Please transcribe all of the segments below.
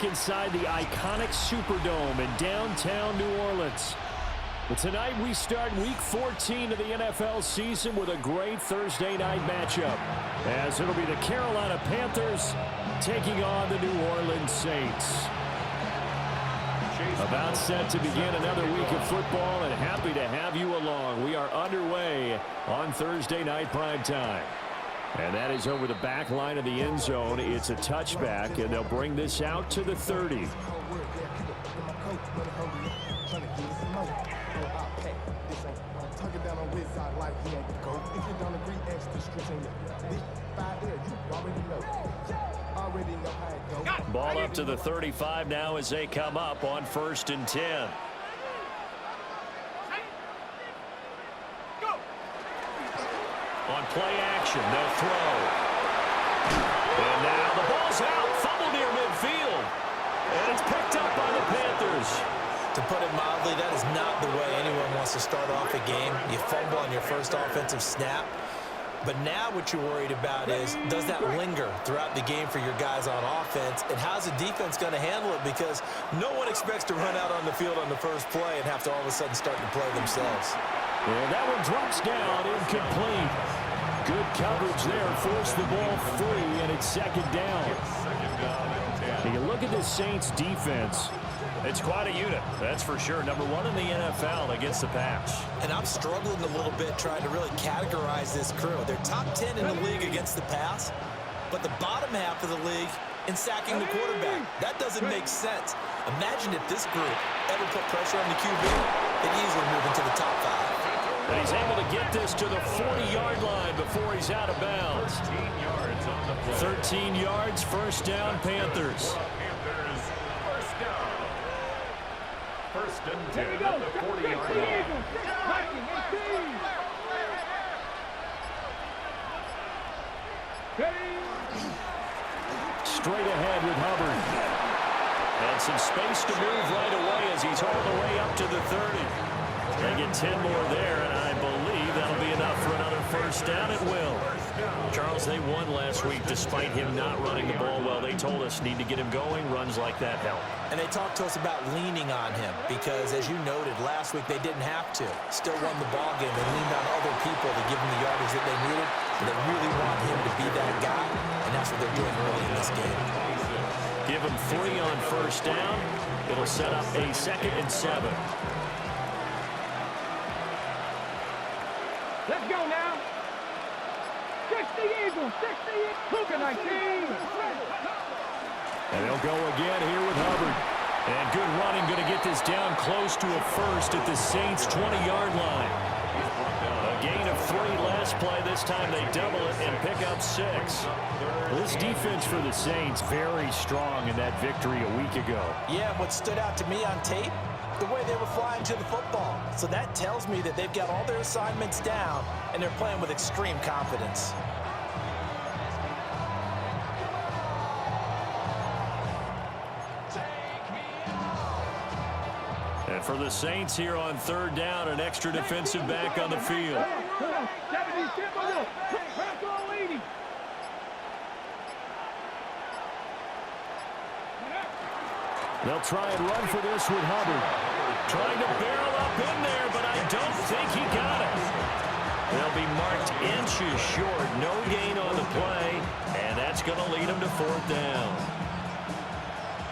back inside the iconic Superdome in downtown New Orleans. But tonight we start Week 14 of the NFL season with a great Thursday night matchup, as it'll be the Carolina Panthers taking on the New Orleans Saints. About set to begin another week of football, and happy to have you along. We are underway on Thursday night primetime. And that is over the back line of the end zone. It's a touchback, and they'll bring this out to the 30. Ball up to the 35 now as they come up on 1st and 10. On play action, they'll throw. And now the ball's out. Fumble near midfield. And it's picked up by the Panthers. To put it mildly, that is not the way anyone wants to start off a game. You fumble on your first offensive snap. But now what you're worried about is, does that linger throughout the game for your guys on offense? And how's the defense going to handle it? Because no one expects to run out on the field on the first play and have to all of a sudden start to play themselves. And that one drops down, incomplete. Good coverage there, forced the ball free, and it's 2nd down. You look at the Saints defense. It's quite a unit, that's for sure. Number 1 in the NFL against the pass. And I'm struggling a little bit trying to really categorize this crew. They're top 10 in the league against the pass, but the bottom half of the league in sacking the quarterback. That doesn't make sense. Imagine if this group ever put pressure on the QB, they'd easily move into the top 5. And he's able to get this to the 40-yard line before he's out of bounds. 13 yards, 1st down, Panthers. First and 10 at the 40-yard line. Straight ahead with Hubbard. And some space to move right away as he's all the way up to the 30. They get 10 more there, and I believe that'll be enough for another 1st down. It will. Charles, they won last week despite him not running the ball well. They told us need to get him going. Runs like that help. And they talked to us about leaning on him because, as you noted, last week they didn't have to. Still won the ball game. They leaned on other people to give them the yardage that they needed. And they really want him to be that guy, and that's what they're doing early in this game. Give him 3 on 1st down. It'll set up a 2nd and 7. Let's go now. 60 Eagles, 60 Eagles. Cougar 19. And they'll go again here with Hubbard. And good running, going to get this down close to a 1st at the Saints' 20-yard line. A gain of 3 last play. This time they double it and pick up 6. This defense for the Saints very strong in that victory a week ago. Yeah, what stood out to me on tape, the way they were flying to the football. So that tells me that they've got all their assignments down and they're playing with extreme confidence. And for the Saints here on 3rd down, an extra defensive back on the field. They'll try and run for this with Hubbard. Trying to barrel up in there, but I don't think he got it. They'll be marked inches short. No gain on the play, and that's going to lead them to 4th down.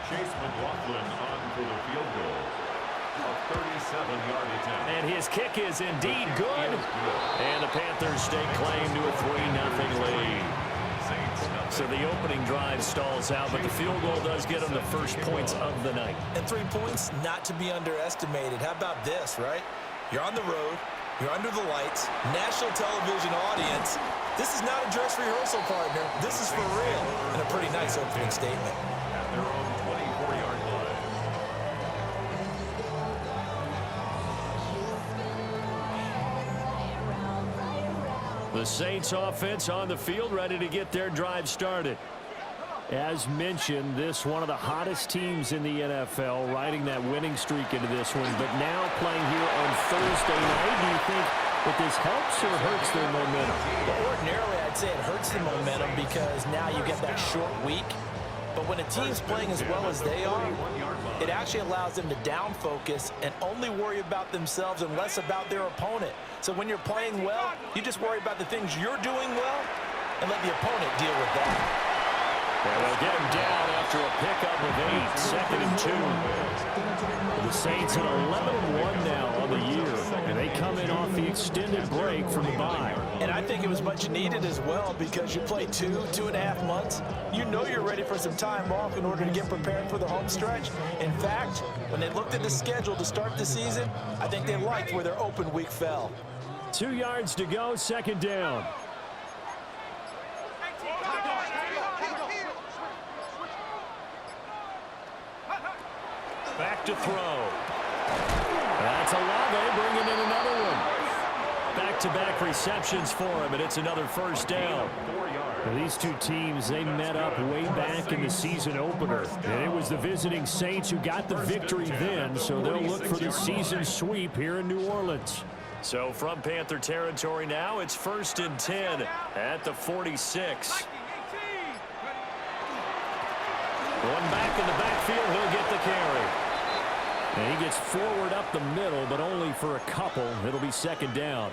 Chase McLaughlin on for the field goal. A 37-yard attempt. And his kick is indeed good. And the Panthers stake claim to a 3-0 lead. So the opening drive stalls out, but the field goal does get them the first points of the night. And 3 points not to be underestimated. How about this, right? You're on the road. You're under the lights. National television audience. This is not a dress rehearsal, partner. This is for real. And a pretty nice opening statement. At their own 24-yard line. The Saints offense on the field, ready to get their drive started. As mentioned, this one of the hottest teams in the NFL, riding that winning streak into this one, but now playing here on Thursday night. Do you think that this helps or hurts their momentum? Well, ordinarily, I'd say it hurts the momentum because now you get that short week. But when a team's playing as well as they are, it actually allows them to down focus and only worry about themselves and less about their opponent. So when you're playing well, you just worry about the things you're doing well and let the opponent deal with that. And they'll get him down after a pickup of 8, 2nd and 2. The Saints at 11-1 now on the year, and they come in off the extended break from the bye. And I think it was much needed as well because you play 2.5 months. You know you're ready for some time off in order to get prepared for the home stretch. In fact, when they looked at the schedule to start the season, I think they liked where their open week fell. 2 yards to go, 2nd down. Back to throw. That's Olave bringing in another one. Back-to-back receptions for him, and it's another 1st down. Now, these two teams, they met up way back in the season opener. And it was the visiting Saints who got the victory then, so they'll look for the season sweep here in New Orleans. So from Panther territory now, it's 1st and 10 at the 46. One back in the backfield, he'll get the carry. And he gets forward up the middle, but only for a couple. It'll be 2nd down.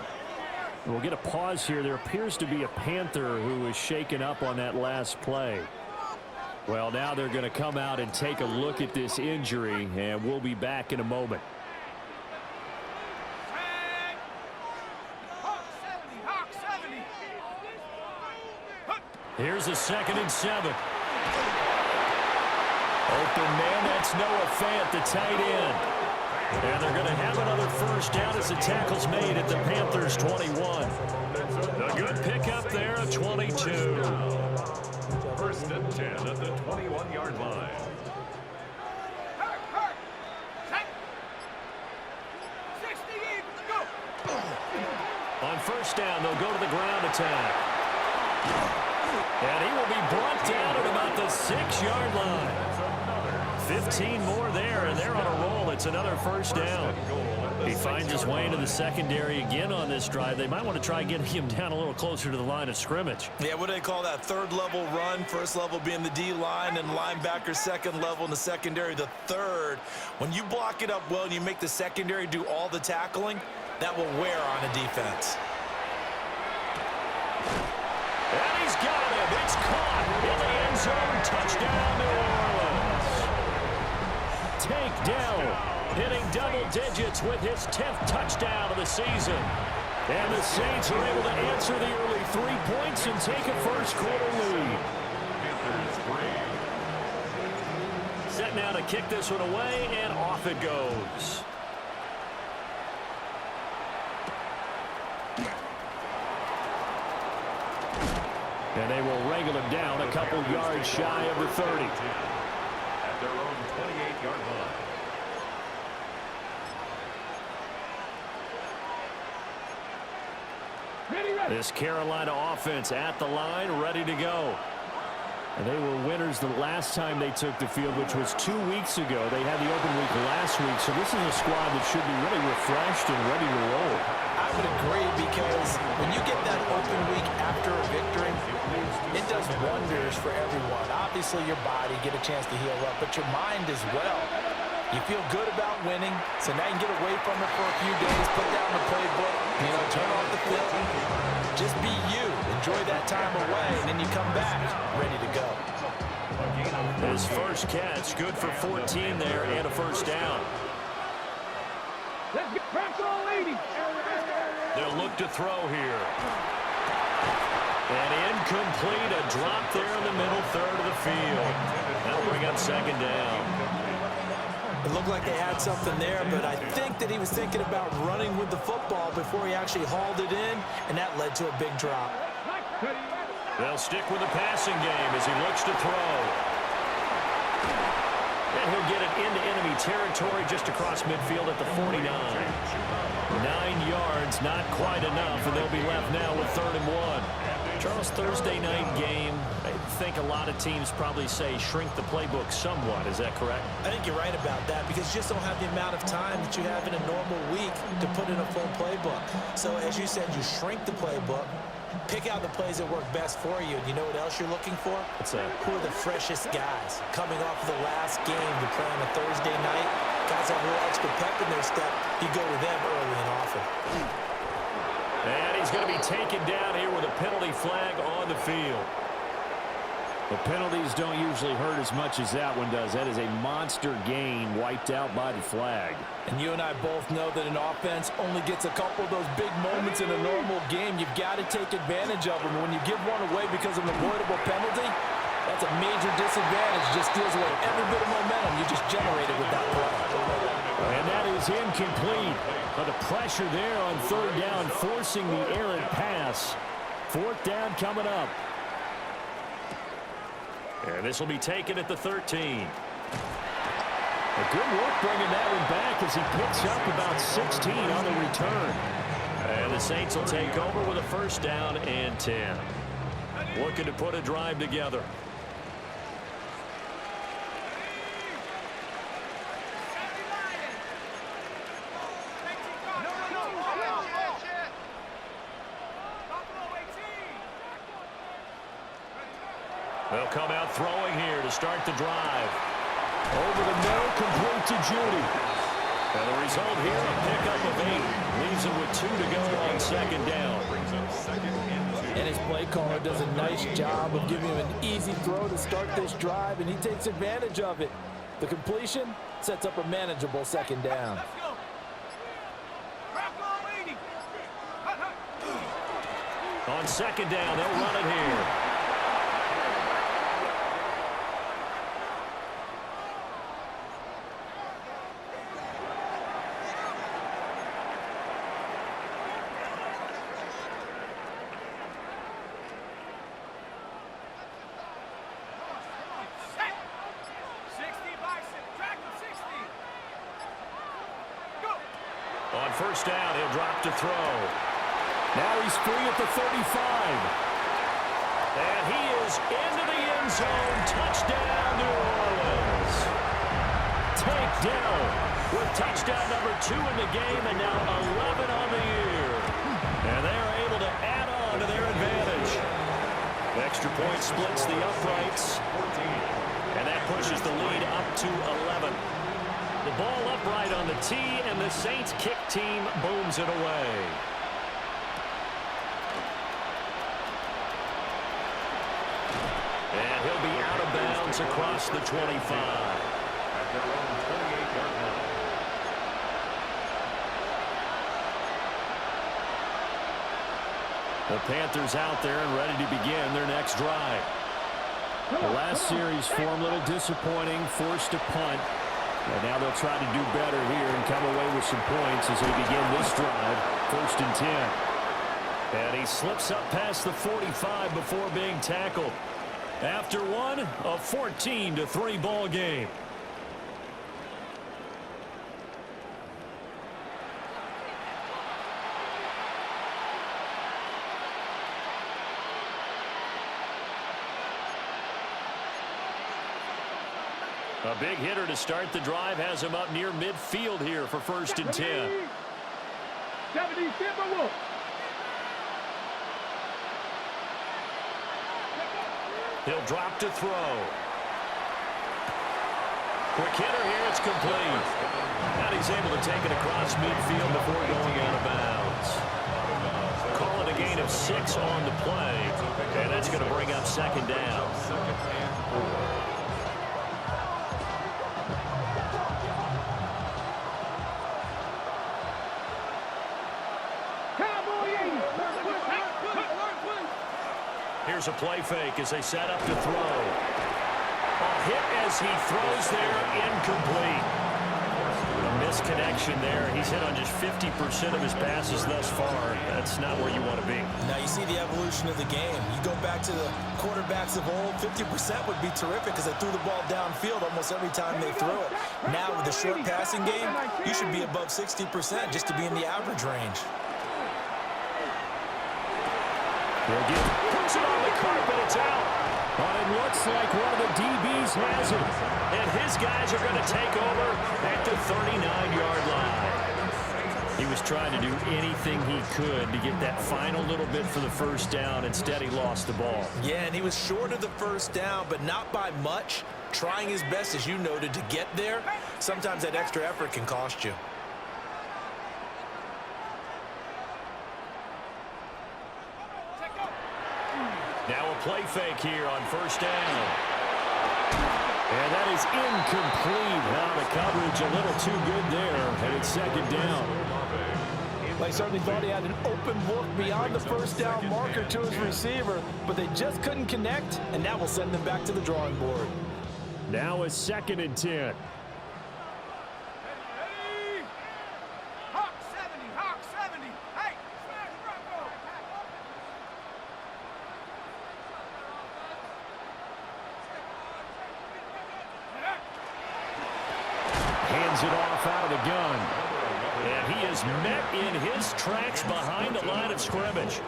We'll get a pause here. There appears to be a Panther who is shaken up on that last play. Well, now they're going to come out and take a look at this injury, and we'll be back in a moment. Here's a 2nd and 7. Open man, that's Noah Fant, the tight end. And they're going to have another 1st down as the tackle's made at the Panthers 21. A good pickup there, a 22. 1st and 10 at the 21-yard line. On 1st down, they'll go to the ground attack. And he will be brought down at about the 6-yard line. 15 more there, and they're on a roll. It's another 1st down. He finds his way into the secondary again on this drive. They might want to try getting him down a little closer to the line of scrimmage. Yeah, what do they call that? 3rd level run. 1st level being the D-line, and linebacker 2nd level in the secondary, the 3rd. When you block it up well and you make the secondary do all the tackling, that will wear on a defense. And he's got him. It's caught in the end zone. Touchdown, New Orleans. Takedown, hitting double digits with his 10th touchdown of the season. And the Saints are able to answer the early 3 points and take a 1st quarter lead. Set now to kick this one away, and off it goes. And they will wrangle him down a couple yards shy of the 30. At their own 28-yard line. This Carolina offense at the line, ready to go. And they were winners the last time they took the field, which was 2 weeks ago. They had the open week last week, so this is a squad that should be really refreshed and ready to roll. I would agree, because when you get that open week after a victory, it does wonders for everyone. Obviously, your body get a chance to heal up, but your mind as well. You feel good about winning, so now you can get away from it for a few days, put down the playbook, turn off the film. Just be you. Enjoy that time away, and then you come back ready to go. His first catch, good for 14 there, and a 1st down. Let's get pressure on ladies. They'll look to throw here. And incomplete, a drop there in the middle 3rd of the field. That'll bring up 2nd down. It looked like they had something there, but I think that he was thinking about running with the football before he actually hauled it in, and that led to a big drop. They'll stick with the passing game as he looks to throw. And he'll get it into enemy territory just across midfield at the 49. 9 yards, not quite enough, and they'll be left now with 3rd and 1. Charles, Thursday night game, I think a lot of teams probably say shrink the playbook somewhat. Is that correct? I think you're right about that, because you just don't have the amount of time that you have in a normal week to put in a full playbook. So as you said, you shrink the playbook, Pick out the plays that work best for you. And you know what else you're looking for? Who are the freshest guys? Coming off of the last game to play on a Thursday night, guys have a little extra pep in their step. You go to them early and often. And he's going to be taken down here with a penalty flag on the field. The penalties don't usually hurt as much as that one does. That is a monster gain wiped out by the flag. And you and I both know that an offense only gets a couple of those big moments in a normal game. You've got to take advantage of them. When you give one away because of an avoidable penalty, that's a major disadvantage. Just steals away every bit of momentum you just generated with that play. And that is incomplete. But the pressure there on third down, forcing the errant pass. Fourth down coming up. And this will be taken at the 13. A good work bringing that one back as he picks up about 16 on the return. And the Saints will take over with a first down and 10. Looking to put a drive together. They'll come out throwing here to start the drive. Over the middle, complete to Judy. And the result here, a pickup of 8. Leaves him with 2 to go on second down. And his play caller does a nice job of giving him an easy throw to start this drive, and he takes advantage of it. The completion sets up a manageable second down. On second down, they'll run it here. On first down, he'll drop to throw. Now he's free at the 35. And he is into the end zone. Touchdown, New Orleans. Takedown with touchdown number 2 in the game and now 11 on the year. And they are able to add on to their advantage. The extra point splits the uprights. And that pushes the lead up to 11. The ball upright on the tee, and the Saints kick team booms it away. And he'll be out of bounds across the 25. At their own 28-yard line. The Panthers out there and ready to begin their next drive. The last series for him, a little disappointing, forced a punt. And now they'll try to do better here and come away with some points as they begin this drive. First and 10. And he slips up past the 45 before being tackled. After one, a 14-3 ball game. A big hitter to start the drive has him up near midfield here for first and 10. 70, Timberwolves. He'll drop to throw. Quick hitter here, it's complete. And he's able to take it across midfield before going out of bounds. Call it a gain of 6 on the play. And that's going to bring up second down. Here's a play fake as they set up to throw. A hit as he throws there, incomplete. A misconnection there. He's hit on just 50% of his passes thus far. That's not where you want to be. Now you see the evolution of the game. You go back to the quarterbacks of old, 50% would be terrific because they threw the ball downfield almost every time they threw it. Now with the short passing game, you should be above 60% just to be in the average range. Puts it on the carpet, it's out. It looks like one of the DBs has it. And his guys are going to take over at the 39-yard line. He was trying to do anything he could to get that final little bit for the first down. Instead, he lost the ball. Yeah, and he was short of the first down, but not by much. Trying his best, as you noted, to get there. Sometimes that extra effort can cost you. Now a play fake here on first down. And that is incomplete. Now the coverage a little too good there, and it's second down. They certainly thought he had an open look beyond the first down marker to his receiver, but they just couldn't connect, and that will send them back to the drawing board. Now a 2nd and 10. Hawk 70, Hawk 70. Hey, smash Bronco. Hands it off out of the gun. And he is met in his tracks behind the line of scrimmage.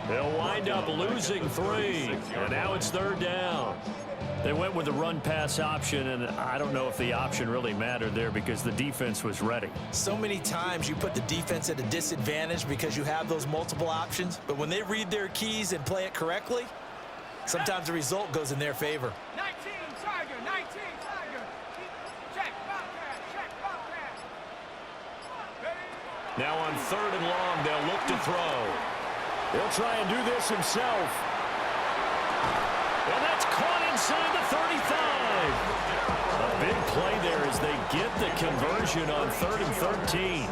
They'll wind up losing 3. And now it's 3rd down. They went with the run-pass option, and I don't know if the option really mattered there because the defense was ready. So many times you put the defense at a disadvantage because you have those multiple options, but when they read their keys and play it correctly, sometimes the result goes in their favor. 19 Tiger, 19 Tiger. Check, Bobcat, check, Bobcat. Now on 3rd and long, they'll look to throw. He'll try and do this himself. And that's caught inside the 35. A big play there as they get the conversion on 3rd and 13.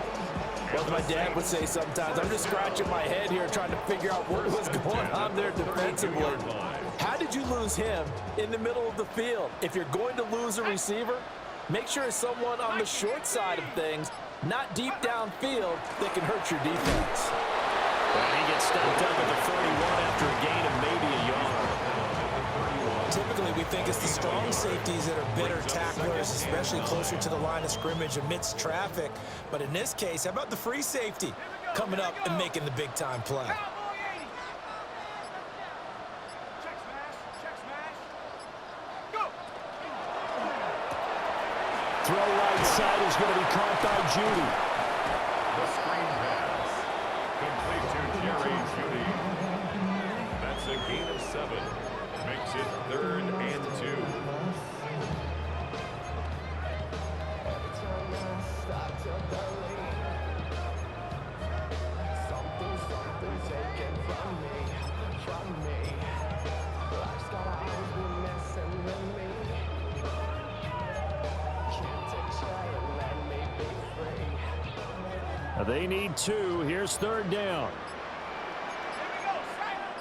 Well, as my dad would say sometimes, I'm just scratching my head here trying to figure out what was going on there defensively. How did you lose him in the middle of the field? If you're going to lose a receiver, make sure it's someone on the short side of things, not deep downfield, that can hurt your defense. And he gets stopped up at the 41 after a gain of maybe a yard. Typically, we think it's the strong safeties that are better tacklers, especially closer to the line of scrimmage amidst traffic. But in this case, how about the free safety coming up and making the big-time play? Cowboy 80. Check smash, check smash. Go. Throw right side is going to be caught by Judy. The screen pass. Complete to Jerry Judy. That's a gain of 7. Makes it 3rd and 2. They need 2. Here's 3rd down. Here we go, Simon.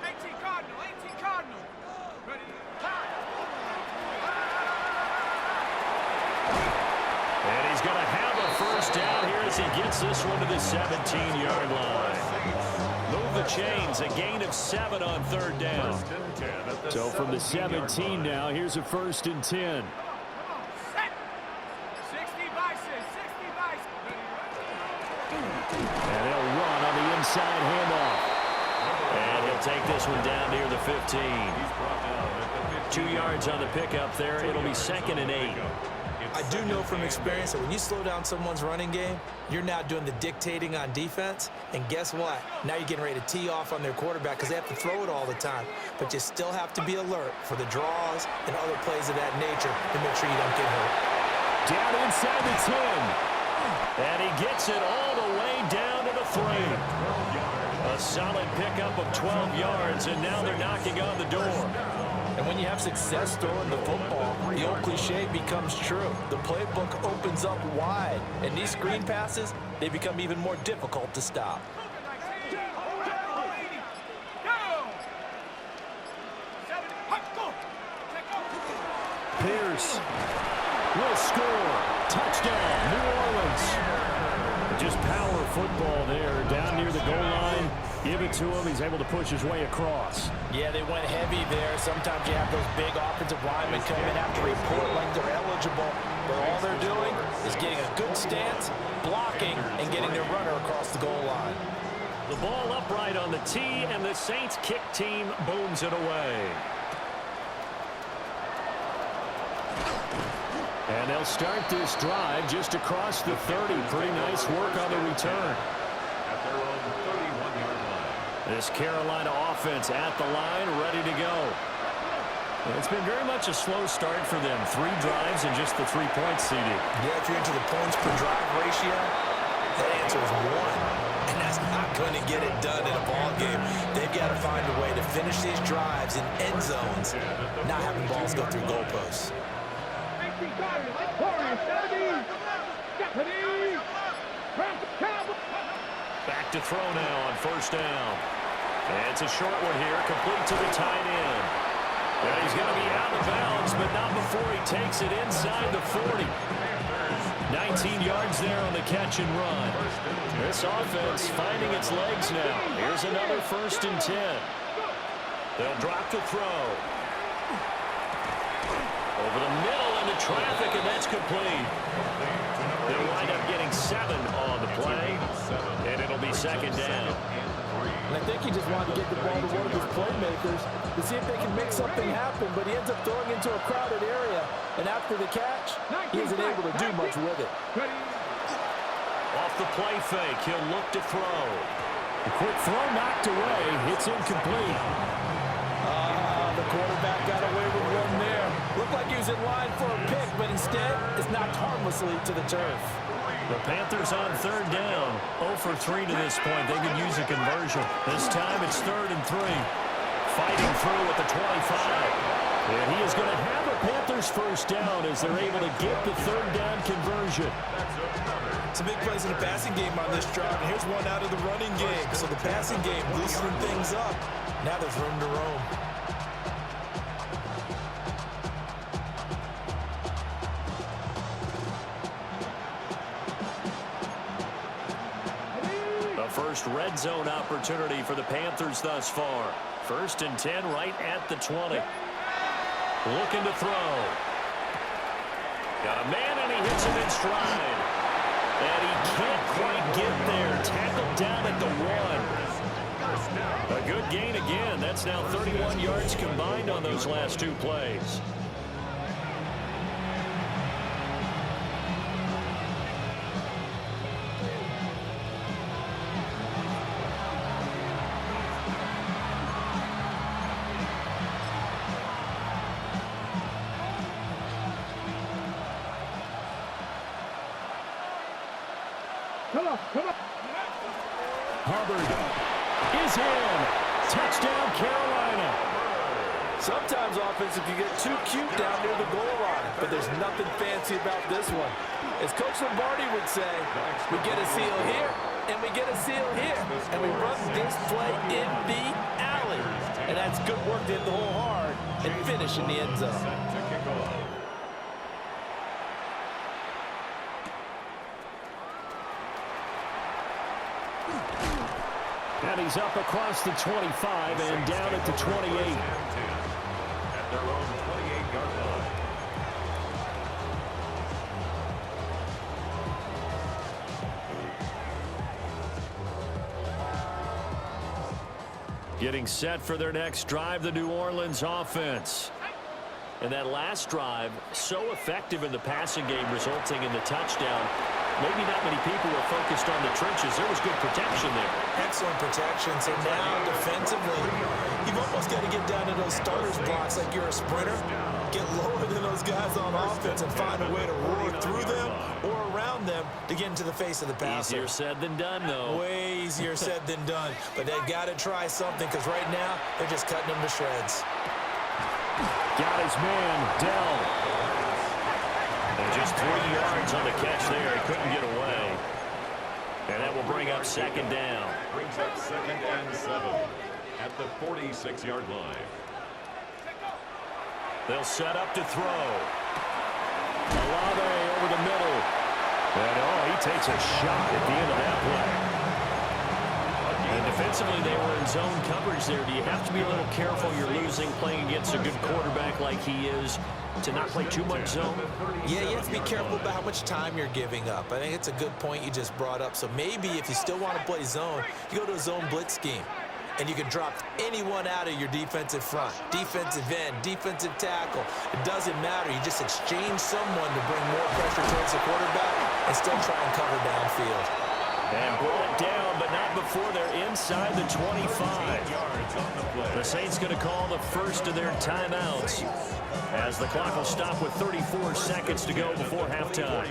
18 Cardinal, 18 Cardinal. Ready? And he's going to have a first down here as he gets this one to the 17-yard line. Move the chains, a gain of 7 on 3rd down. So from the 17 now, here's a 1st and 10. Come on, set. 60 bison, 60 bison. And they'll run on the inside handoff. And he'll take this one down near the 15. 2 yards on the pickup there. It'll be 2nd and 8. I do know from experience that when you slow down someone's running game, you're now doing the dictating on defense. And guess what? Now you're getting ready to tee off on their quarterback because they have to throw it all the time. But you still have to be alert for the draws and other plays of that nature to make sure you don't get hurt. Down inside the 10. And he gets it all the way down to the 3. A solid pickup of 12 yards, and now they're knocking on the door. And when you have success throwing the football, the old cliche becomes true. The playbook opens up wide, and these screen passes, they become even more difficult to stop. Pierce will score. Touchdown, New Orleans. Just power football there, down near the goal line. Give it to him. He's able to push his way across. Yeah, they went heavy there. Sometimes you have those big offensive linemen come in after report like they're eligible, but all they're doing is getting a good stance, blocking, and getting their runner across the goal line. The ball upright on the tee, and the Saints kick team booms it away. And they'll start this drive just across the 30. Pretty nice work on the return. At their own 31-yard line. This Carolina offense at the line, ready to go. It's been very much a slow start for them. 3 drives and just the 3 points, CD. Yeah, if you're into the points per drive ratio, the answer is 1. And that's not going to get it done in a ball game. They've got to find a way to finish these drives in end zones, not having balls go through goalposts. Back to throw now on first down. And it's a short one here, complete to the tight end. And he's going to be out of bounds, but not before he takes it inside the 40. 19 yards there on the catch and run. This offense finding its legs now. Here's another 1st and 10. They'll drop to throw. Over the middle into traffic, and that's complete. They'll wind up getting 7 on the play, and it'll be 2nd down. And I think he just wanted to get the ball to one of his playmakers to see if they can make something happen, but he ends up throwing into a crowded area, and after the catch, he isn't able to do much with it. Off the play fake, he'll look to throw. The quick throw knocked away. It's incomplete. The quarterback got away with one there. Looked like he was in line for a pick, but instead, it's knocked harmlessly to the turf. The Panthers on 3rd down. 0 for 3 to this point. They could use a conversion. This time it's 3rd and 3. Fighting through at the 25. And he is going to have a Panthers first down as they're able to get the 3rd down conversion. Some big plays in the passing game on this drive, and here's one out of the running game. So the passing game loosening things up. Now there's room to roam. The first red zone opportunity for the Panthers thus far. 1st and 10 right at the 20. Looking to throw. Got a man, and he hits him in stride. And he can't quite get there. Tackled down at the 1. A good gain again. That's now 31 yards combined on those last 2 plays. Hubbard is in. Touchdown, Carolina. Sometimes offense, if you get too cute down near the goal line, but there's nothing fancy about this one. As Coach Lombardi would say, we get a seal here, and we get a seal here, and we run this play in the alley. And that's good work to hit the hole hard and finish in the end zone. And he's up across the 25 and down at the 28. At their own 28-yard line. Getting set for their next drive, the New Orleans offense. And that last drive, so effective in the passing game, resulting in the touchdown. Maybe not many people were focused on the trenches. There was good protection there. Excellent protection. So now defensively, you've almost got to get down to those starters blocks like you're a sprinter. Get lower than those guys on offense and find a way to roar through them or around them to get into the face of the passer. Easier said than done, though. Way easier said than done. But they've got to try something because right now they're just cutting them to shreds. Got his man, Dell. And just 3 yards on the catch there. He couldn't get away. And that will bring up 2nd down. Brings up 2nd and 7 at the 46-yard line. They'll set up to throw. Olave over the middle. And, he takes a shot at the end of that play. And defensively, they were in zone coverage there. Do you have to be a little careful? You're losing, playing against a good quarterback like he is, to not play too much zone? Yeah, you have to be careful about how much time you're giving up. I think it's a good point you just brought up. So maybe if you still want to play zone, you go to a zone blitz scheme. and you can drop anyone out of your defensive front. Defensive end, defensive tackle. It doesn't matter. You just exchange someone to bring more pressure towards the quarterback and still try and cover downfield. And brought down, but not before they're inside the 25. The Saints going to call the first of their timeouts as the clock will stop with 34 seconds to go before halftime.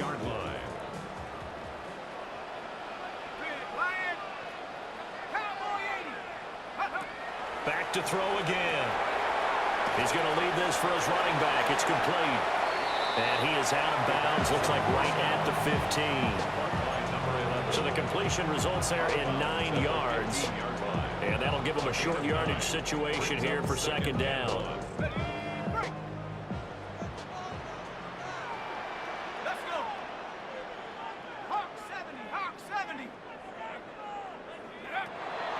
Back to throw again. He's going to lead this for his running back. It's complete. And he is out of bounds. Looks like right at the 15. So the completion results there in 9 yards. And that'll give him a short yardage situation here for second down. Let's go. Hawk 70, Hawk 70.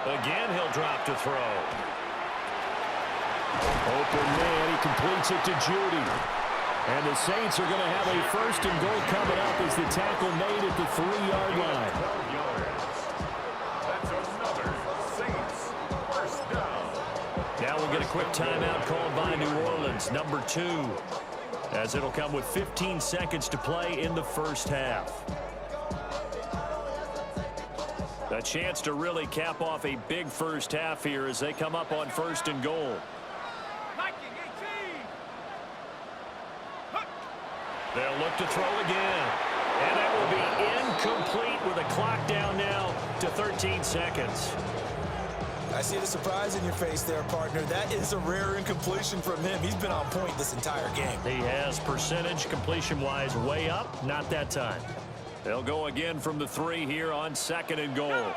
Again, he'll drop to throw. Open man, he completes it to Judy. And the Saints are going to have a first and goal coming up as the tackle made at the 3-yard line. 12 yards. That's another Saints first down. Now we'll get a quick timeout called by New Orleans, number 2, as it'll come with 15 seconds to play in the first half. A chance to really cap off a big first half here as they come up on first and goal. They'll look to throw again. And that will be incomplete with a clock down now to 13 seconds. I see the surprise in your face there, partner. That is a rare incompletion from him. He's been on point this entire game. He has percentage completion-wise way up. Not that time. They'll go again from the 3 here on second and goal.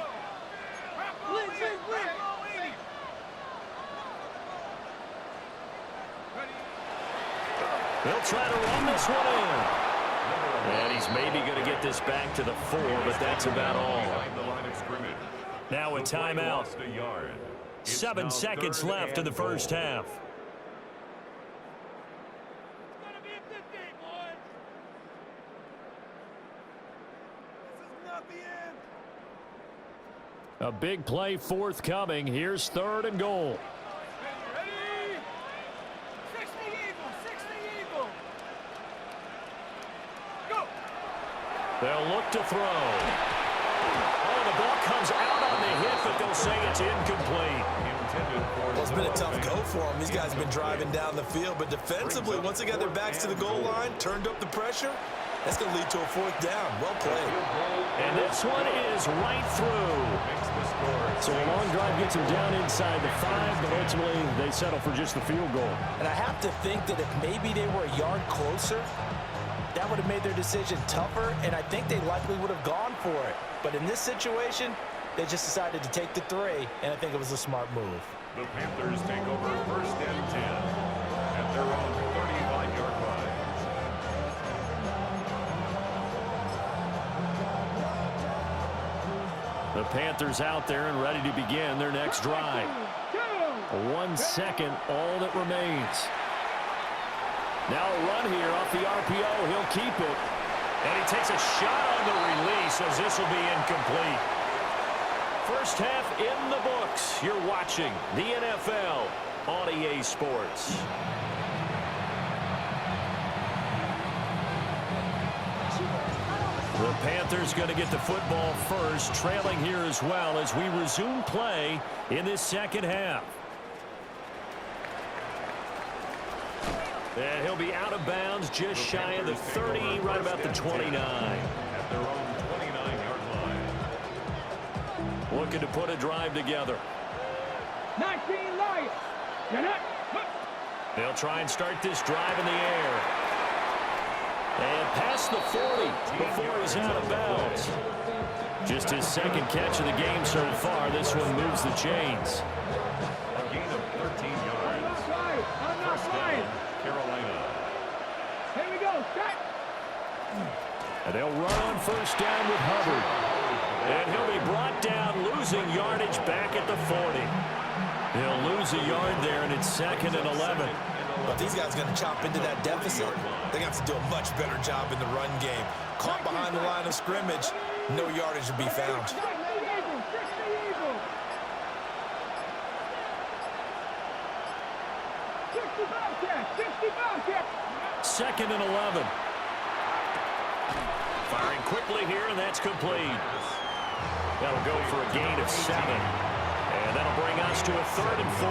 They'll try to run this one in. And he's maybe going to get this back to the 4, but that's about all. Now a timeout. 7 seconds left in the first half. A big play forthcoming. Here's third and goal. They'll look to throw. Oh, the ball comes out on the hit, but they'll say it's incomplete. Well, it's been a tough go for him. These guys have been driving down the field, but defensively, once they got their backs to the goal line, turned up the pressure, that's going to lead to a fourth down. Well played. And this one is right through. So a long drive gets them down inside the 5, but ultimately they settle for just the field goal. And I have to think that if maybe they were a yard closer, that would have made their decision tougher, and I think they likely would have gone for it. But in this situation, they just decided to take the 3, and I think it was a smart move. The Panthers take over first and 10 at their own 35-yard line. The Panthers out there and ready to begin their next drive. 1 second, all that remains. Now a run here off the RPO. He'll keep it. And he takes a shot on the release as this will be incomplete. First half in the books. You're watching the NFL on EA Sports. The Panthers going to get the football first, trailing here as well as we resume play in this second half. And he'll be out of bounds just shy of the 30, right about the 29. At their own 29-yard line. Looking to put a drive together. 19 Lions. They'll try and start this drive in the air. And past the 40 before he's out of bounds. Just his second catch of the game so far. This one moves the chains. A gain of 13 yards. First down, Carolina. Here we go. Set. And they'll run on first down with Hubbard. And he'll be brought down, losing yardage back at the 40. He'll lose a yard there, and it's 2nd and 11. But these guys are going to chop into that deficit. They're going to have to do a much better job in the run game. Caught behind the line of scrimmage, no yardage to be found. 2nd and 11. Firing quickly here, and that's complete. That'll go for a gain of 7. And that'll bring us to a 3rd and 4.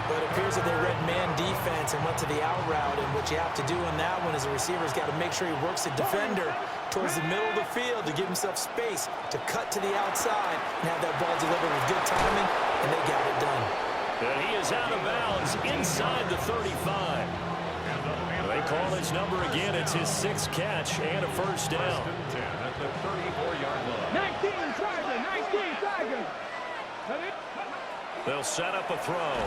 But it appears that they read man defense and went to the out route, and what you have to do on that one is the receiver's got to make sure he works the defender towards the middle of the field to give himself space to cut to the outside and have that ball delivered with good timing, and they got it done. And he is out of bounds inside the 35. They call his number again. It's his 6th catch and a first down. 10 at the 34-yard line. 19 Tiger. They'll set up a throw.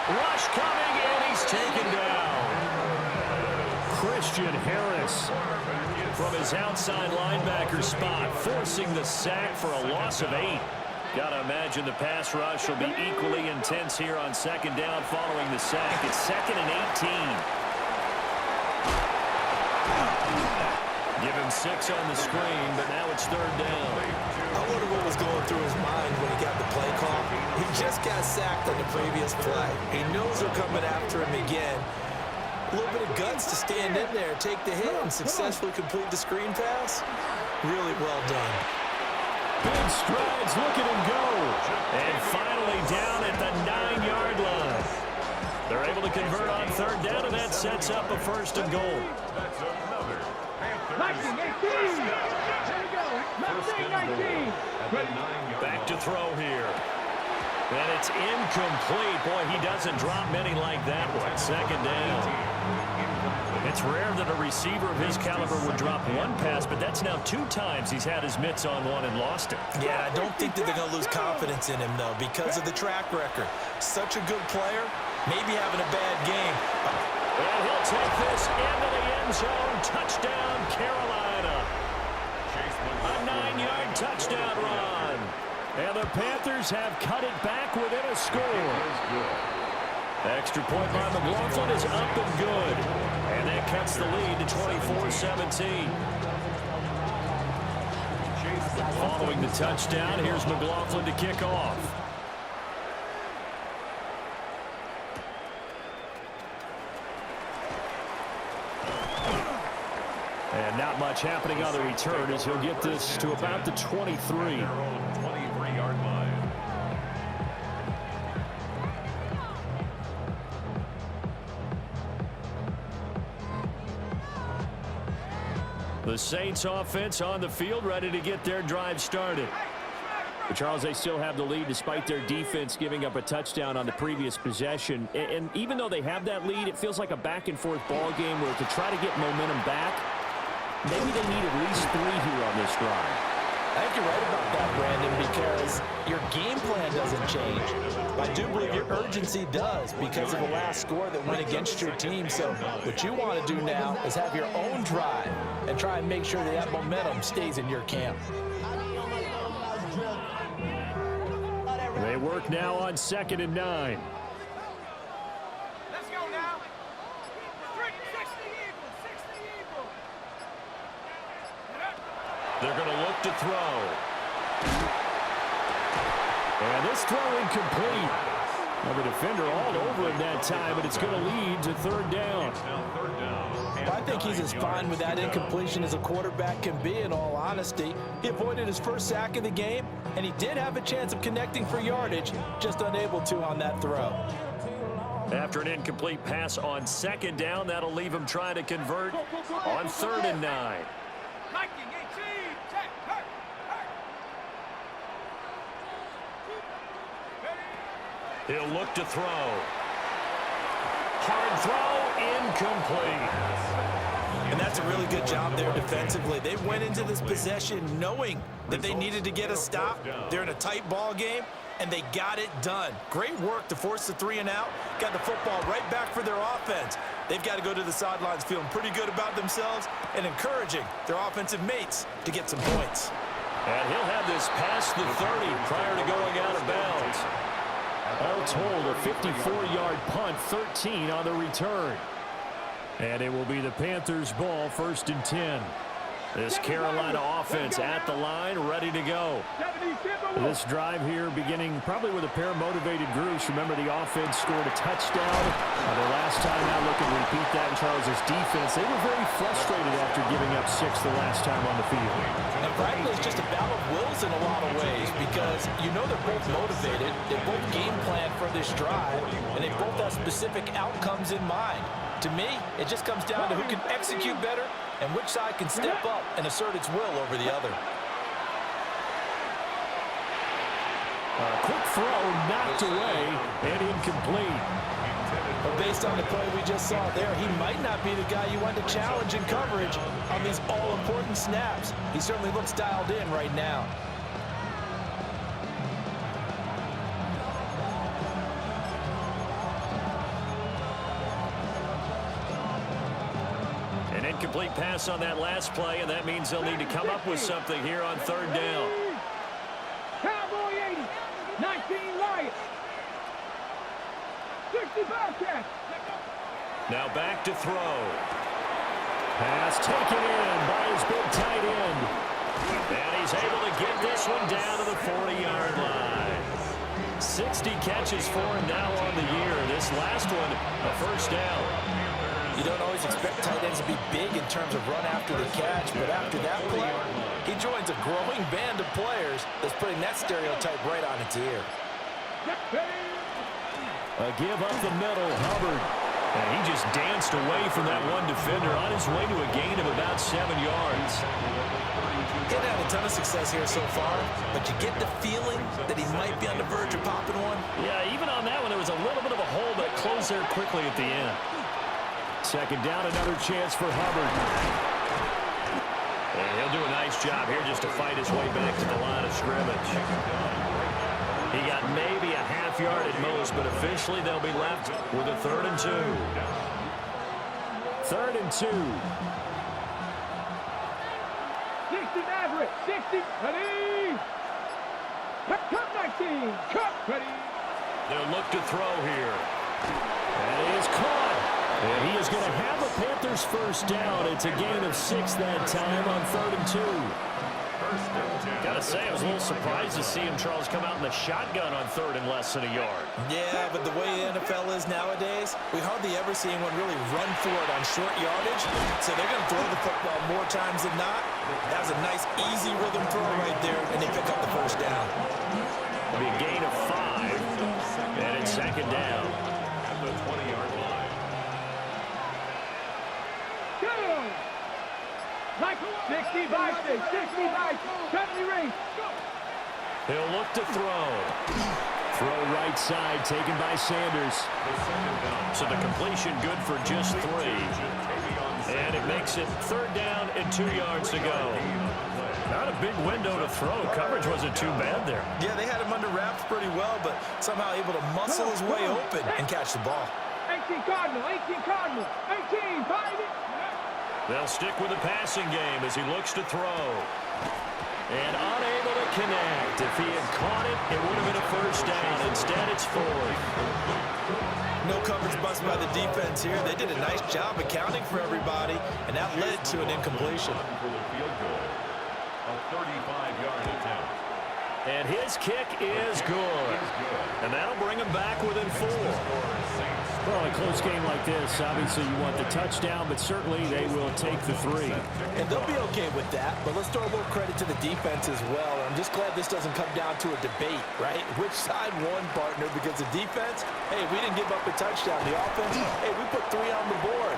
Rush coming, and he's taken down. Christian Harris from his outside linebacker spot, forcing the sack for a loss of 8. Got to imagine the pass rush will be equally intense here on 2nd down following the sack. It's 2nd and 18. Give him 6 on the screen, but now it's 3rd down. I wonder what was going through his mind when he got the play call. He just got sacked on the previous play. He knows they're coming after him again. A little bit of guts to stand in there, take the hit, and successfully complete the screen pass. Really well done. Big strides, look at him go. And finally down at the 9-yard line. They're able to convert on 3rd down, and that sets up a 1st and goal. That's another Panthers. 19. There we go. 19. Back to throw here. And it's incomplete. Boy, he doesn't drop many like that one. 2nd down. It's rare that a receiver of his caliber would drop one pass, but that's now 2 times he's had his mitts on one and lost it. Yeah, I don't think that they're going to lose confidence in him, though, because of the track record. Such a good player, maybe having a bad game. And he'll take this into the end zone. Touchdown, Carolina. A 9-yard touchdown run. And the Panthers have cut it back within a score. Extra point by McLaughlin is up and good. And that cuts the lead to 24-17. Following the touchdown, here's McLaughlin to kick off. And not much happening on the return as he'll get this to about the 23. 23-yard line. The Saints offense on the field, ready to get their drive started. But Charles, they still have the lead despite their defense giving up a touchdown on the previous possession. And even though they have that lead, it feels like a back-and-forth ball game where to try to get momentum back, maybe they need at least 3 here on this drive. I think you're right about that, Brandon, because your game plan doesn't change. I do believe your urgency does because of the last score that went against your team. So what you want to do now is have your own drive and try and make sure that momentum stays in your camp. They work now on 2nd and 9. Let's go now. 60 Eagles. They're going to look to throw. And this throw incomplete. Well, the defender all over him that time, but it's going to lead to 3rd down. Well, I think he's as fine with that incompletion as a quarterback can be, in all honesty. He avoided his first sack of the game, and he did have a chance of connecting for yardage, just unable to on that throw. After an incomplete pass on 2nd down, that'll leave him trying to convert on 3rd and 9. He'll look to throw. Hard throw, incomplete. And that's a really good job there defensively. They went into this possession knowing that they needed to get a stop. They're in a tight ball game, and they got it done. Great work to force the 3 and out. Got the football right back for their offense. They've got to go to the sidelines feeling pretty good about themselves and encouraging their offensive mates to get some points. And he'll have this past the 30 prior to going out of bounds. All told, a 54-yard punt, 13 on the return. And it will be the Panthers' ball, 1st and 10. This Carolina offense at the line, ready to go. This drive here beginning probably with a pair of motivated groups. Remember, the offense scored a touchdown. The last time out, looking to repeat that in Charles' defense. They were very frustrated after giving up 6 the last time on the field. And frankly, it's just a battle of wills in a lot of ways because you know they're both motivated. They both game plan for this drive, and they both have specific outcomes in mind. To me, it just comes down to who can execute better and which side can step up and assert its will over the other. A quick throw knocked away and incomplete. But based on the play we just saw there, he might not be the guy you want to challenge in coverage on these all-important snaps. He certainly looks dialed in right now. An incomplete pass on that last play, and that means they'll need to come up with something here on 3rd down. Cowboy 80, 19 Lions, 65 catch. Now back to throw. Pass taken in by his big tight end. And he's able to get this one down to the 40-yard line. 60 catches for him now on the year. This last one, a 1st down. You don't always expect tight ends to be big in terms of run after the catch, but after that play, he joins a growing band of players that's putting that stereotype right on its ear. A give up the middle, Hubbard. And he just danced away from that one defender on his way to a gain of about 7 yards. He hasn't had a ton of success here so far, but you get the feeling that he might be on the verge of popping one. Yeah, even on that one, there was a little bit of a hole that closed there quickly at the end. 2nd down, another chance for Hubbard. And he'll do a nice job here just to fight his way back to the line of scrimmage. He got maybe a half yard at most, but officially they'll be left with a 3rd and 2. 3rd and 2. 60 Maverick, 60, ready. Cut 19, cut, ready. They'll look to throw here. And it is caught. And he is going to have a Panthers 1st down. It's a gain of 6 that time on 3rd and 2. Gotta say, I was a little surprised to see him, Charles, come out in the shotgun on 3rd and less than a yard. Yeah, but the way the NFL is nowadays, we hardly ever see anyone really run for it on short yardage. So they're going to throw the football more times than not. That was a nice, easy rhythm throw right there, and they pick up the 1st down. It'll be a gain of 5, and it's 2nd down. At the 20-yard line. Go! 65, 65, 70 ring. He'll look to throw. Throw right side taken by Sanders. So the completion good for just 3. And it makes it 3rd down and 2 yards to go. Not a big window to throw. Coverage wasn't too bad there. Yeah, they had him under wraps pretty well, but somehow able to muscle his way open and catch the ball. 18 Cardinal, 18 Cardinal, 18, find it. They'll stick with the passing game as he looks to throw. And unable to connect. If he had caught it, it would have been a 1st down. Instead, it's 4th. No coverage bust by the defense here. They did a nice job accounting for everybody, and that led to an incompletion. For the field goal. A 35-yard attempt. And his kick is good. And that'll bring him back within 4. Well, a close game like this, obviously you want the touchdown, but certainly they will take the 3. And they'll be okay with that, but let's throw a little credit to the defense as well. I'm just glad this doesn't come down to a debate, right? Which side won, partner? Because the defense, hey, we didn't give up a touchdown. The offense, hey, we put 3 on the board.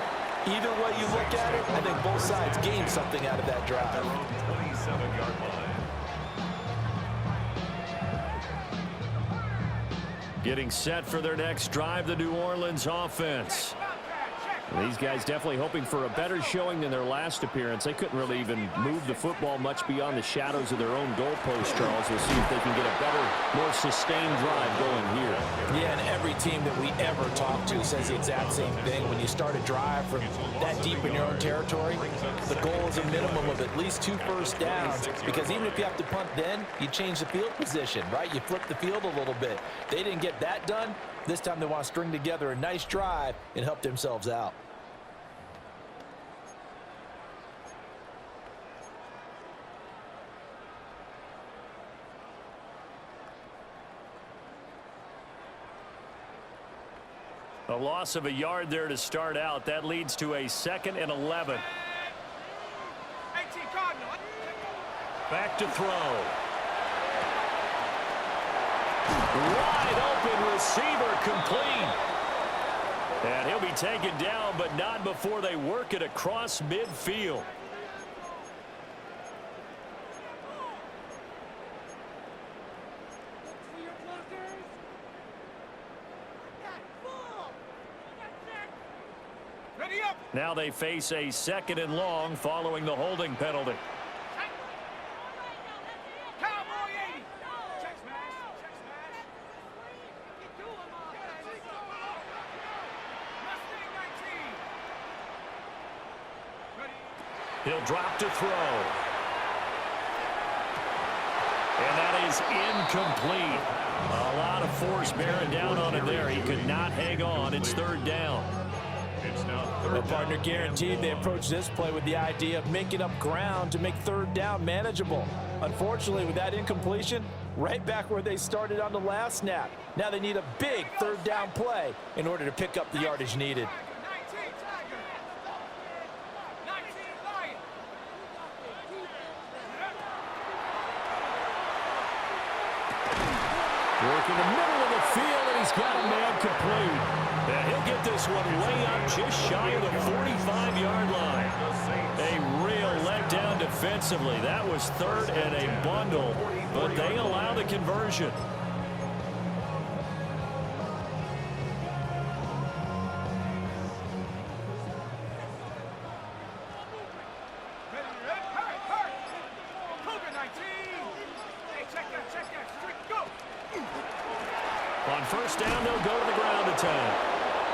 Either way you look at it, I think both sides gained something out of that drive. 27-yard line. Getting set for their next drive, the New Orleans offense. These guys definitely hoping for a better showing than their last appearance. They couldn't really even move the football much beyond the shadows of their own goalpost, Charles. We'll see if they can get a better, more sustained drive going here. Yeah, and every team that we ever talk to says the exact same thing. When you start a drive from that deep in your own territory, the goal is a minimum of at least 2 first downs, because even if you have to punt then, you change the field position, right? You flip the field a little bit. They didn't get that done. This time they want to string together a nice drive and help themselves out. A loss of a yard there to start out. That leads to a 2nd and 11. 18 Cardinal. Back to throw. Wide open receiver, complete. And he'll be taken down, but not before they work it across midfield. Ready up. Now they face a 2nd and long following the holding penalty. Cowboy 80. Check smash. Check smash. Mustang 19. Ready. He'll drop to throw. And that is incomplete. A lot of force bearing down on him there. He could not hang on. It's 3rd down. It's now The 3rd partner down. guaranteed they approach this play with the idea of making up ground to make 3rd down manageable. Unfortunately, with that incompletion, right back where they started on the last snap. Now they need a big 3rd down play in order to pick up the yardage needed. 19 Tiger. 19 Lion. Working the middle of the field, and he's got a man complete. And he'll get this one way up just shy of the 45-yard line. A real letdown defensively. That was 3rd and a bundle, but they allow the conversion. Ready, ready, hurry, hurry. Cougar 19. Hey, check that, streak, go. On 1st down, they'll go to the ground attack.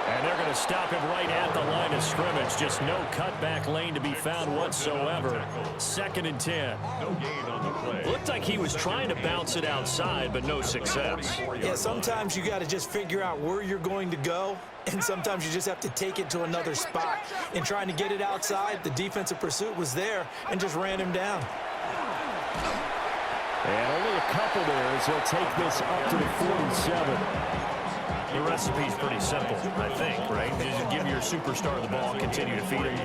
And they're going to stop him right at the line of scrimmage. Just no cutback lane to be found whatsoever. 2nd and 10. No gain on the play. Looked like he was trying to bounce it outside, but no success. Yeah, sometimes you got to just figure out where you're going to go, and sometimes you just have to take it to another spot. In trying to get it outside, the defensive pursuit was there and just ran him down. And only a couple there as he'll take this up to the 47. The recipe's pretty simple, I think, right? Just give your superstar the ball and continue to feed him.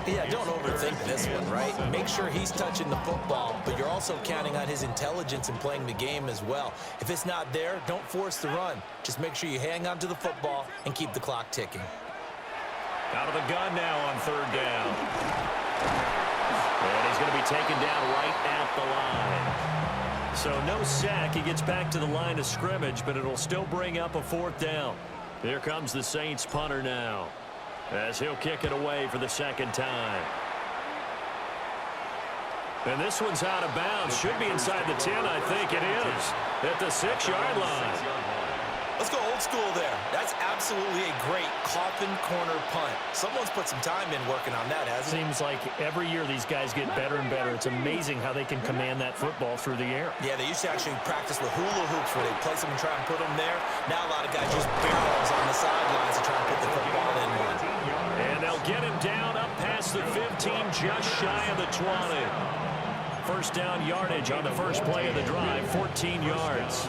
Yeah, don't overthink this one, right? Make sure he's touching the football, but you're also counting on his intelligence in playing the game as well. If it's not there, don't force the run. Just make sure you hang on to the football and keep the clock ticking. Out of the gun now on 3rd down. And he's going to be taken down right at the line. So no sack. He gets back to the line of scrimmage, but it'll still bring up a 4th down. Here comes the Saints punter now, as he'll kick it away for the 2nd time. And this one's out of bounds. Should be inside the 10, I think it is. At the 6-yard line. Let's go old school there. That's absolutely a great coffin corner punt. Someone's put some time in working on that, hasn't he? Seems like every year these guys get better and better. It's amazing how they can command that football through the air. Yeah, they used to actually practice with hula hoops where they place them and try and put them there. Now a lot of guys just barrels on the sidelines to try and put the football in one. And they'll get him down up past the 15, just shy of the 20. 1st down yardage on the first play of the drive, 14 yards.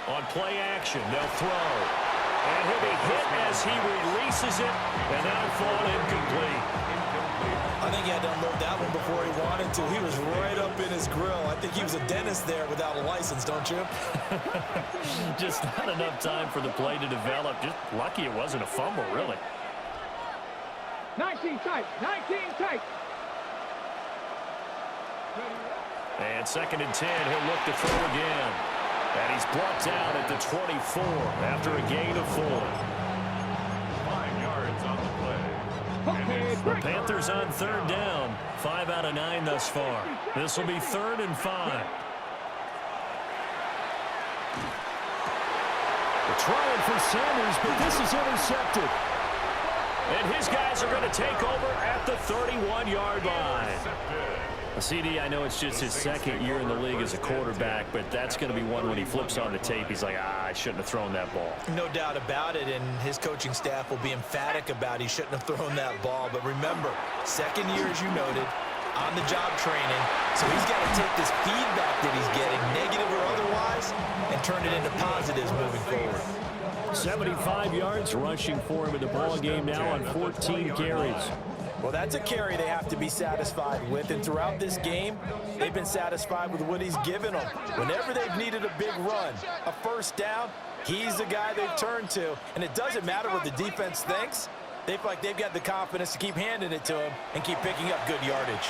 On play action, they'll throw. And he'll be hit as he releases it, and that'll fall incomplete. I think he had to unload that one before he wanted to. He was right up in his grill. I think he was a dentist there without a license, don't you? Just not enough time for the play to develop. Just lucky it wasn't a fumble, really. 19 tight, 19 tight. And 2nd and 10, he'll look to throw again. And he's brought down at the 24 after a gain of 4. 5 yards on the play. And it's The Panthers on 3rd down. 5 out of 9 thus far. This will be 3rd and 5. Trying for Sanders, but this is intercepted. And his guys are going to take over at the 31-yard line. CD, I know it's just his 2nd year in the league as a quarterback, but that's going to be one when he flips on the tape. He's like, I shouldn't have thrown that ball. No doubt about it, and his coaching staff will be emphatic about he shouldn't have thrown that ball. But remember, 2nd year, as you noted, on-the-job training. So he's got to take this feedback that he's getting, negative or otherwise, and turn it into positives moving forward. 75 yards rushing for him in the ball game now on 14 carries. Well, that's a carry they have to be satisfied with, and throughout this game, they've been satisfied with what he's given them. Whenever they've needed a big run, a first down, he's the guy they've turned to, and it doesn't matter what the defense thinks. They feel like they've got the confidence to keep handing it to him and keep picking up good yardage.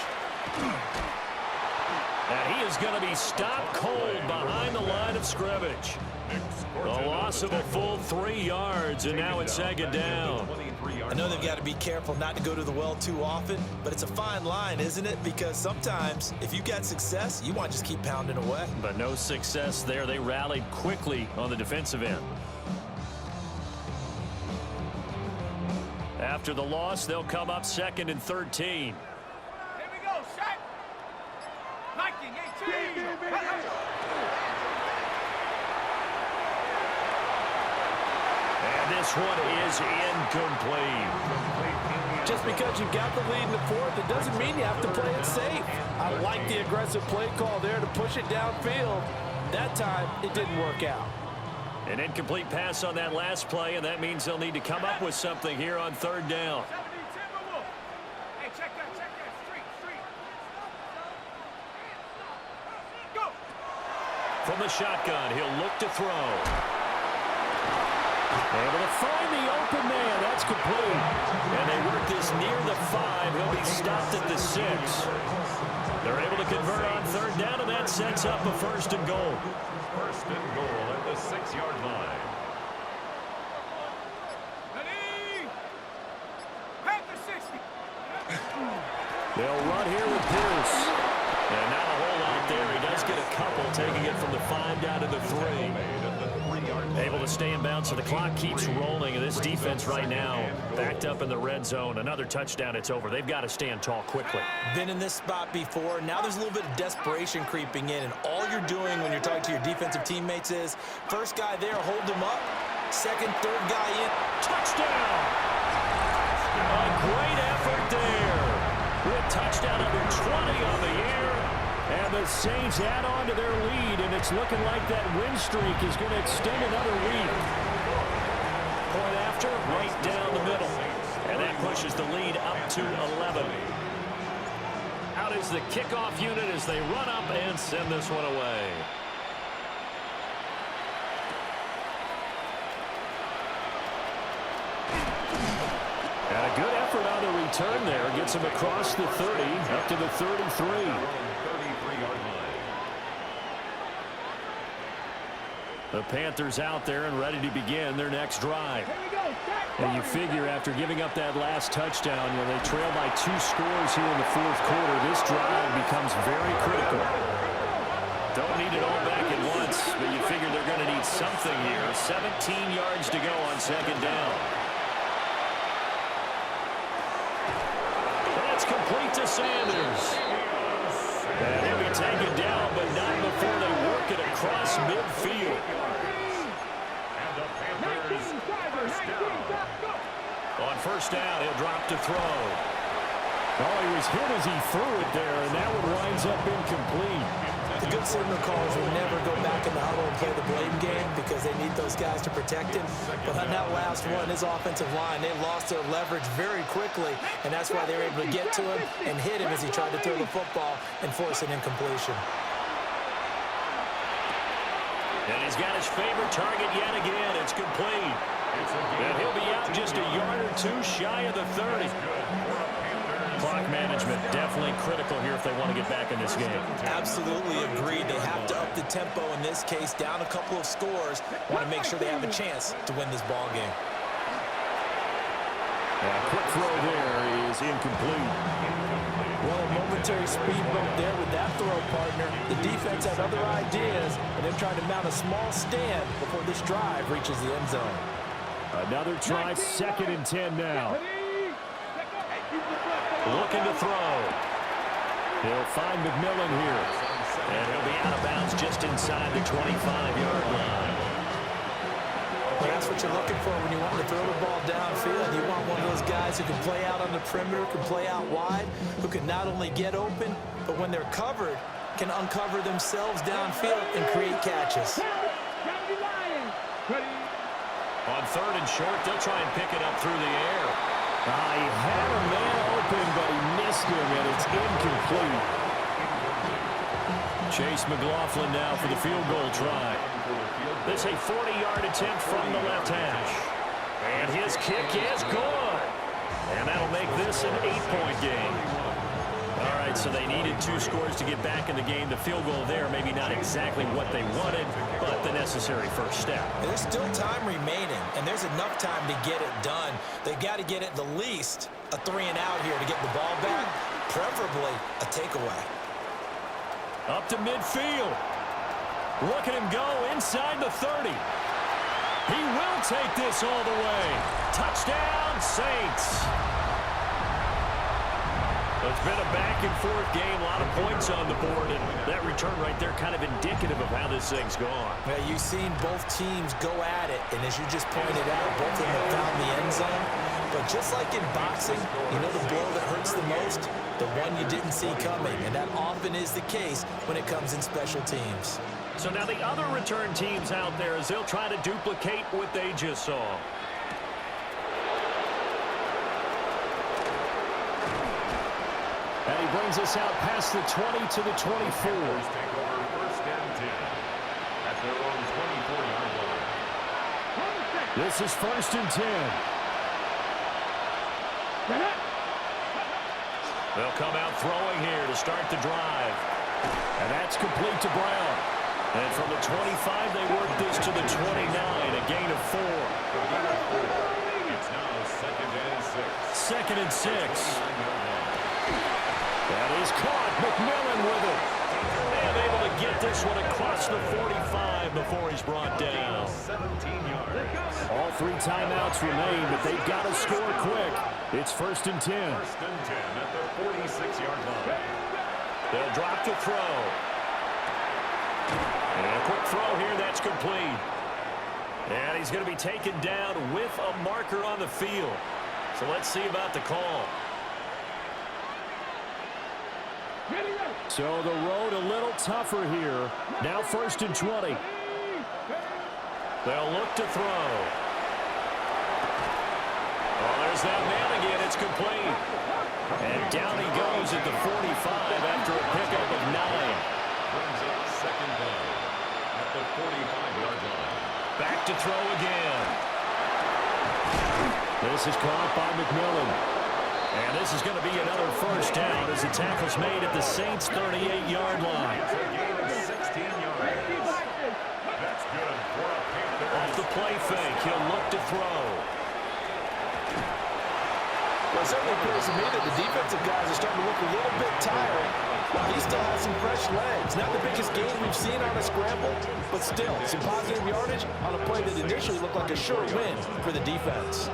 And he is going to be stopped cold behind the line of scrimmage. A loss of a full 3 yards, and now it's second down. I know they've got to be careful not to go to the well too often, but it's a fine line, isn't it? Because sometimes, if you've got success, you want to just keep pounding away. But no success there. They rallied quickly on the defensive end. After the loss, they'll come up 2nd and 13. Here we go, set. Viking 18. And this one is incomplete. Just because you've got the lead in the fourth, it doesn't mean you have to play it safe. I like the aggressive play call there to push it downfield. That time, it didn't work out. An incomplete pass on that last play, and that means they'll need to come up with something here on 3rd down. 70 Timberwolves. Hey, check that. Street. Go. From the shotgun, he'll look to throw. Able to find the open man. That's complete. And they work this near the 5. He'll be stopped at the 6. They're able to convert on 3rd down, and that sets up a 1st and goal. 1st and goal at the 6-yard line. Ready. Panthers 60. They'll run here with Pierce. And not a whole lot there. He does get a couple, taking it from the 5 down to the 3. Able to stay in bounds, so the clock keeps rolling. And this defense right now backed up in the red zone. Another touchdown, it's over. They've got to stand tall quickly. Been in this spot before. Now there's a little bit of desperation creeping in, and all you're doing when you're talking to your defensive teammates is first guy there, hold him up. Second, third guy in. Touchdown! A great effort there. With touchdown number 20 on the air. And the Saints add on to their lead, and it's looking like that win streak is going to extend another week. Point after, right down the middle. And that pushes the lead up to 11. Out is the kickoff unit as they run up and send this one away. And a good effort on the return there. Gets him across the 30, up to the 33. The Panthers out there and ready to begin their next drive. And you figure after giving up that last touchdown, when they trail by 2 scores here in the 4th quarter, this drive becomes very critical. Don't need it all back at once, but you figure they're going to need something here. 17 yards to go on 2nd down. That's complete to Sanders. And he'll be taken down, but not before they work it across midfield. On 1st down, he'll drop to throw. Oh, he was hit as he threw it there, and that one winds up incomplete. The good signal callers will never go back in the huddle and play the blame game because they need those guys to protect him. But on that last one, his offensive line, they lost their leverage very quickly, and that's why they were able to get to him and hit him as he tried to throw the football and force an incompletion. And he's got his favorite target yet again. It's complete. And he'll be out just a yard or 2 shy of the 30. Clock management definitely critical here if they want to get back in this game. Absolutely agreed. They have to up the tempo in this case, down a couple of scores. Want to make sure they have a chance to win this ball game. A quick throw there is incomplete. Well, a momentary speed bump there with that throw, partner. The defense had other ideas, and they're trying to mount a small stand before this drive reaches the end zone. Another try, 2nd and 10 now. Looking to throw. They'll find McMillan here. And he'll be out of bounds just inside the 25-yard line. Well, that's what you're looking for when you want to throw the ball downfield. You want one of those guys guys who can play out on the perimeter, can play out wide, who can not only get open, but when they're covered, can uncover themselves downfield and create catches. On 3rd and short, they'll try and pick it up through the air. He had a man open, but he missed him, and it's incomplete. Chase McLaughlin now for the field goal try. This a 40-yard attempt from the left hash. And his kick is good. And that'll make this an 8-point game. All right, so they needed 2 scores to get back in the game. The field goal there, maybe not exactly what they wanted, but the necessary first step. There's still time remaining, and there's enough time to get it done. They've got to get at the least a 3-and-out here to get the ball back, preferably a takeaway. Up to midfield. Look at him go inside the 30. He will take this all the way. Touchdown, Saints. It's been a back-and-forth game, a lot of points on the board, and that return right there kind of indicative of how this thing's gone. Well, you've seen both teams go at it, and as you just pointed out, both of them have found the end zone. But just like in boxing, you know the blow that hurts the most? The one you didn't see coming, and that often is the case when it comes in special teams. So now the other return teams out there as they'll try to duplicate what they just saw. And he brings us out past the 20 to the 24. Take over 1st and 10 at their own 24-yard line. This is 1st and 10. They'll come out throwing here to start the drive. And that's complete to Brown. And from the 25, they work this to the 29, a gain of 4. It's now 2nd and 6. 2nd and 6. That is caught. McMillan with it. And able to get this one across the 45 before he's brought down. 17 yards. All 3 timeouts remain, but they've got to score quick. It's 1st and 10. 1st and 10 at the 46-yard line. They'll drop to throw. And a quick throw here, that's complete. And he's going to be taken down with a marker on the field. So let's see about the call. So the road a little tougher here. Now 1st and 20. They'll look to throw. Oh, there's that man again. It's complete. And down he goes at the 45 after a pickup of 9. Brings up 2nd down at the 45-yard line. Back to throw again. This is caught by McMillan. And this is going to be another 1st down as the tackle's made at the Saints' 38-yard line. It's a gain of 16 yards. That's good for a Panthers. Off the play fake, he'll look to throw. Well, it certainly appears to me that the defensive guys are starting to look a little bit tired. He still has some fresh legs. Not the biggest gain we've seen on a scramble, but still, some positive yardage on a play that initially looked like a sure win for the defense.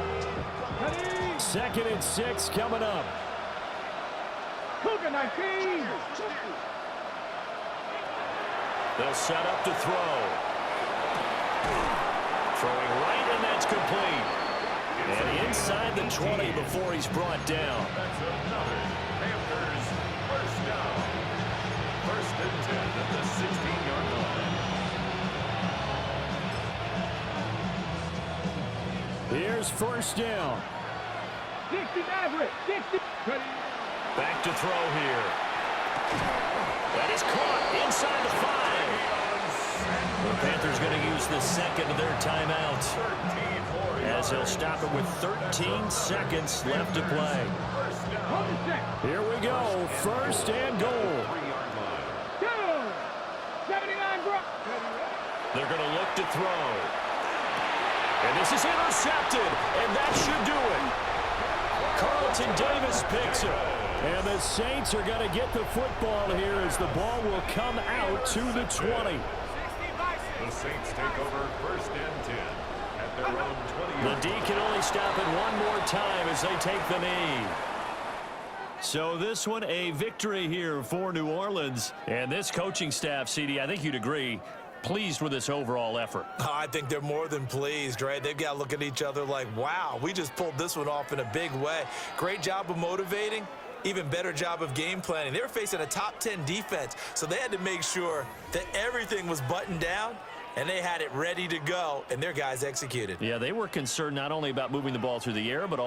2nd and 6 coming up. Cougar 19. They'll set up to throw. Throwing right, and that's complete. And inside the 20 before he's brought down. That's another Panthers 1st down. 1st and 10 at the 16-yard line. Here's 1st down. 60 Maverick. 60. Back to throw here. That is caught inside the 5. The Panthers going to use the second of their timeouts, as they'll stop it with 13 seconds left to play. Here we go. 1st and goal. 79 bro. They're going to look to throw. And this is intercepted, and that should do it. Carlton Davis picks it. And the Saints are going to get the football here as the ball will come out to the 20. The Saints take over 1st and 10 at their own 20. The D can only stop it one more time as they take the knee. So this one a victory here for New Orleans. And this coaching staff, CD, I think you'd agree, pleased with this overall effort. Oh, I think they're more than pleased, right? They've got to look at each other like, wow, we just pulled this one off in a big way. Great job of motivating. Even better job of game planning. They were facing a top 10 defense, so they had to make sure that everything was buttoned down, and they had it ready to go, and their guys executed. Yeah, they were concerned not only about moving the ball through the air, but